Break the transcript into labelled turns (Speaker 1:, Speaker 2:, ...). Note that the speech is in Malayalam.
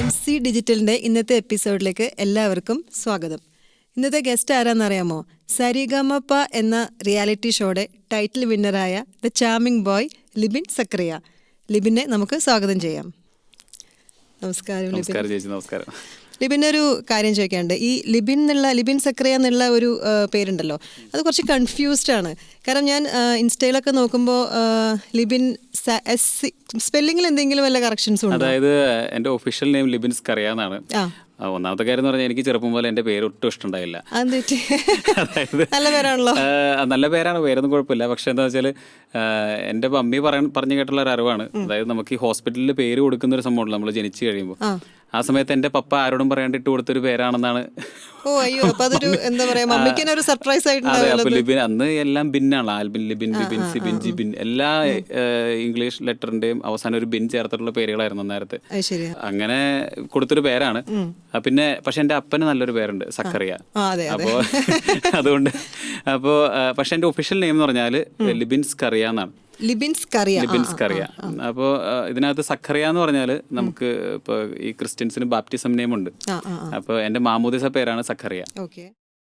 Speaker 1: MC ഡിജിറ്റലിൻ്റെ ഇന്നത്തെ എപ്പിസോഡിലേക്ക് എല്ലാവർക്കും സ്വാഗതം. ഇന്നത്തെ ഗസ്റ്റ് ആരാന്നറിയാമോ? സരിഗമപ എന്ന റിയാലിറ്റി ഷോയുടെ ടൈറ്റിൽ വിന്നറായ the charming boy Libin Zachariah. ലിബിനെ നമുക്ക് സ്വാഗതം ചെയ്യാം. നമസ്കാരം.
Speaker 2: നമസ്കാരം ചേച്ചി. നമസ്കാരം.
Speaker 1: ലിബിനൊരു കാര്യം ചോദിക്കാനുണ്ട്. ഈ ലിബിൻ സക്രിയ എന്നുള്ള ഒരു പേരുണ്ടല്ലോ, അത് കുറച്ച് കൺഫ്യൂസ്ഡ് ആണ്. കാരണം ഞാൻ ഇൻസ്റ്റയിലൊക്കെ നോക്കുമ്പോൾ ലിബിൻ സ്പെല്ലിങ്ങിൽ എന്തെങ്കിലും വല്ല കറക്ഷൻസും ഉണ്ടോ?
Speaker 2: അതായത് എൻ്റെ ഒഫീഷ്യൽ നെയിം ലിബിൻ സക്രിയ എന്നാണ്. ഒന്നാമത്തെ കാര്യം എന്ന് പറഞ്ഞാൽ എനിക്ക് ചെറുപ്പം പോലെ എൻ്റെ പേര് ഒട്ടും ഇഷ്ടമുണ്ടായില്ല.
Speaker 1: അതായത് നല്ല പേരാണല്ലോ.
Speaker 2: നല്ല പേരാണ്, പേരൊന്നും കുഴപ്പമില്ല. പക്ഷെ എന്താ വെച്ചാൽ എൻ്റെ മമ്മി പറഞ്ഞു കേട്ടുള്ള ഒരു അറിവാണ്. അതായത് നമുക്ക് ഈ ഹോസ്പിറ്റലിൽ പേര് കൊടുക്കുന്ന ഒരു സംഭവമുണ്ട് നമ്മൾ ജനിച്ചു കഴിയുമ്പോൾ. ആ സമയത്ത് എൻ്റെ പപ്പ ആരോടും പറയാണ്ട് ഇട്ട് കൊടുത്തൊരു പേരാണെന്നാണ്.
Speaker 1: ഓ അയ്യോ, അപ്പൊ അതൊരു എന്താ പറയാ, മമ്മിക്ക് ഒരു സർപ്രൈസ് ആയിട്ട്.
Speaker 2: ലിബിൻ അന്ന് എല്ലാം ബിന്നാണ്. ആൽബിൻ, ലിബിൻ, ബിബിൻ, സിബിൻ, ജിബിൻ, എല്ലാ ഇംഗ്ലീഷ് ലെറ്ററിന്റെയും അവസാനം ഒരു ബിൻ ചേർത്തിട്ടുള്ള പേരുകളായിരുന്നു നേരത്തെ. അങ്ങനെ കൊടുത്തൊരു പേരാണ്. പിന്നെ പക്ഷെ എൻ്റെ അപ്പന് നല്ലൊരു പേരുണ്ട്, സക്കറിയ. അപ്പോ അതുകൊണ്ട് പക്ഷെ എൻ്റെ ഒഫീഷ്യൽ നെയിം എന്ന് പറഞ്ഞാല് ലിബിൻസ് കറിയ എന്നാണ്. ലിബിൻസ് കറിയ. അപ്പോൾ ഇതിനകത്ത് സക്കറിയ എന്ന് പറഞ്ഞാൽ നമുക്ക് ഇപ്പോൾ ഈ ക്രിസ്ത്യൻസിന് ബാപ്റ്റിസം നെയിം ഉണ്ട്. അപ്പോൾ എൻ്റെ മാമോദിസ പേരാണ് സക്കറിയ.